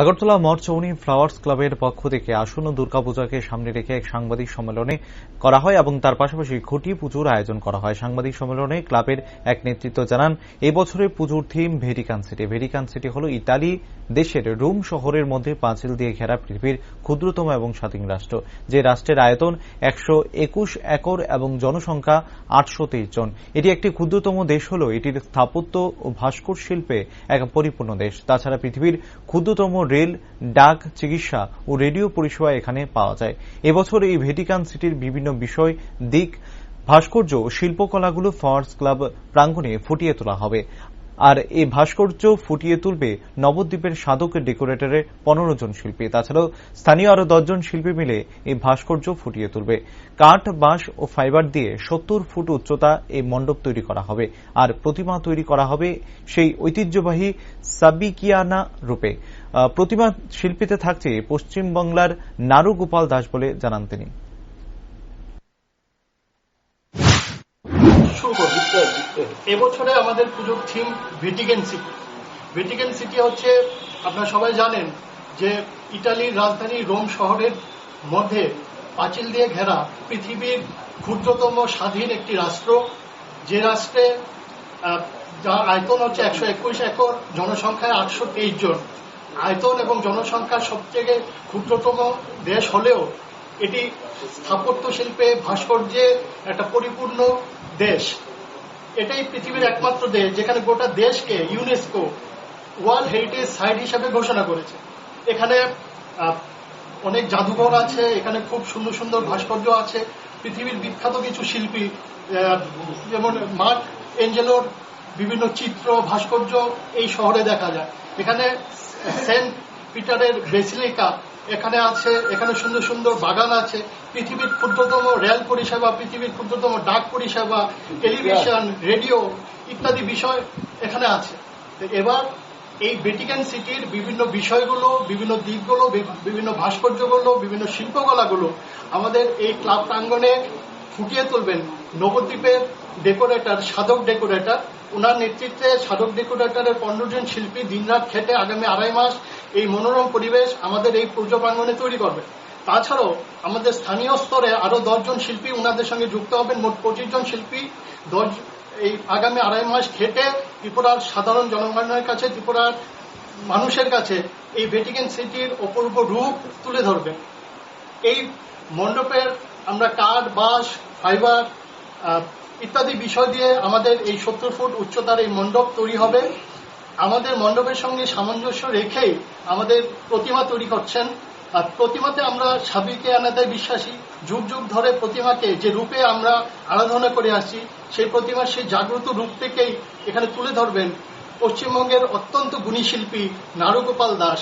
আগরতলা মঠ চৌনি flowers ক্লাবের পক্ষ থেকে আসন্ন দুর্গাপূজাকে সামনে রেখে এক সাংবাদিক সম্মেলনে করা হয় এবং তার পাশাপাশি খুঁটি পুজোর আয়োজন করা হয়। সাংবাদিক সম্মেলনে ক্লাবের এক নেতৃত্ব জানান, এই বছরের পুজোর theme Vatican city. Vatican city হল ইতালি দেশের রোম শহরের মধ্যে পাঁচিল দিয়ে ঘেরা পৃথিবীর ক্ষুদ্রতম এবং স্বাধীন রাষ্ট্র, যে রাষ্ট্রের আয়তন 121 একর এবং জনসংখ্যা 823 জন। এটি একটি ক্ষুদ্রতম দেশ হলেও এটির স্থাপত্য ও ভাস্কর শিল্পে এক পরিপূর্ণ দেশ। তাছাড়া পৃথিবীর ক্ষুদ্রতম রেল, ডাক, চিকিৎসা ও রেডিও পরিষেবা এখানে পাওয়া যায়। এবছর এই ভ্যাটিকান সিটির বিভিন্ন বিষয়, দিক, ভাস্কর্য ও শিল্পকলাগুলো ফ্লাওয়ার্স ক্লাব প্রাঙ্গণে ফুটিয়ে তোলা হবে। আর এই ভাস্কর্য ফুটিয়ে তুলবে নবদ্বীপের সাধক ডেকোরেটরের 15 জন শিল্পী। তাছাড়াও স্থানীয় আরো 10 জন শিল্পী মিলে এই ভাস্কর্য ফুটিয়ে তুলবে। কাঠ, বাঁশ ও ফাইবার দিয়ে 70 ফুট উচ্চতা এই মণ্ডপ তৈরি করা হবে। আর প্রতিমা তৈরি করা হবে সেই ঐতিহ্যবাহী সাবিকিয়ানা রূপে। প্রতিমা শিল্পীতে থাকছে পশ্চিমবাংলার নারু গোপাল দাস বলে জানান তিনি। এবছরে আমাদের পুজোর theme Vatican city. Vatican city হচ্ছে, আপনারা সবাই জানেন যে ইটালির রাজধানী রোম শহরের মধ্যে পাঁচিল দিয়ে ঘেরা পৃথিবীর ক্ষুদ্রতম স্বাধীন একটি রাষ্ট্র, যে রাষ্ট্রে যার আয়তন হচ্ছে 121 একর, জনসংখ্যায় 823 জন। আয়তন এবং জনসংখ্যার সবথেকে ক্ষুদ্রতম দেশ হলেও এটি স্থাপত্য শিল্পে, ভাস্কর্যে একটা পরিপূর্ণ দেশ। এটাই পৃথিবীর একমাত্র দেশ যেখানে গোটা দেশকে ইউনেস্কো ওয়ার্ল্ড হেরিটেজ সাইট হিসেবে ঘোষণা করেছে। এখানে অনেক জাদুঘর আছে, এখানে খুব সুন্দর সুন্দর ভাস্কর্য আছে। পৃথিবীর বিখ্যাত কিছু শিল্পী যেমন মার্ক এঞ্জেলোর বিভিন্ন চিত্র, ভাস্কর্য এই শহরে দেখা যায়। এখানে সেন্ট পিটারের বেসিলিকা এখানে আছে, এখানে সুন্দর সুন্দর বাগান আছে। পৃথিবীর ক্ষুদ্রতম রেল পরিষেবা, পৃথিবীর ক্ষুদ্রতম ডাক পরিষেবা, টেলিভিশন, রেডিও ইত্যাদি বিষয় এখানে আছে। এবার এই ভ্যাটিকান সিটির বিভিন্ন বিষয়গুলো, বিভিন্ন দিকগুলো, বিভিন্ন ভাস্কর্যগুলো, বিভিন্ন শিল্পকলাগুলো আমাদের এই ক্লাব প্রাঙ্গণে ফুটিয়ে তুলবেন নবদ্বীপের ডেকোরেটর, সাধক ডেকোরেটর। ওনার নেতৃত্বে সাধক ডেকোরেটরের 15 জন শিল্পী দিনরাত খেটে আগামী 2.5 মাস এই মনোরম পরিবেশ আমাদের এই পুজো প্রাঙ্গণে তৈরি করবে। তাছাড়াও আমাদের স্থানীয় স্তরে আরো 10 জন শিল্পী ওনাদের সঙ্গে যুক্ত হবেন। মোট 25 জন শিল্পী এই আগামী 2.5 মাস খেটে ত্রিপুরার সাধারণ জনগণের কাছে, ত্রিপুরার মানুষের কাছে এই ভ্যাটিকান সিটির অপূর্ব রূপ তুলে ধরবেন। এই মণ্ডপের আমরা কাঠ, বাঁশ, ফাইবার ইত্যাদি বিষয় দিয়ে আমাদের এই 70 ফুট উচ্চতার এই মণ্ডপ তৈরি হবে। আমাদের মণ্ডপের সঙ্গে সামঞ্জস্য রেখেই আমাদের প্রতিমা তৈরি করছেন। আর প্রতিমাতে আমরা সাবিকিয়ানাতে বিশ্বাসী। যুগ যুগ ধরে প্রতিমাকে যে রূপে আমরা আরাধনা করে আসছি, সেই প্রতিমার সেই জাগ্রত রূপ থেকেই এখানে তুলে ধরবেন পশ্চিমবঙ্গের অত্যন্ত গুণী শিল্পী নারু গোপাল দাস।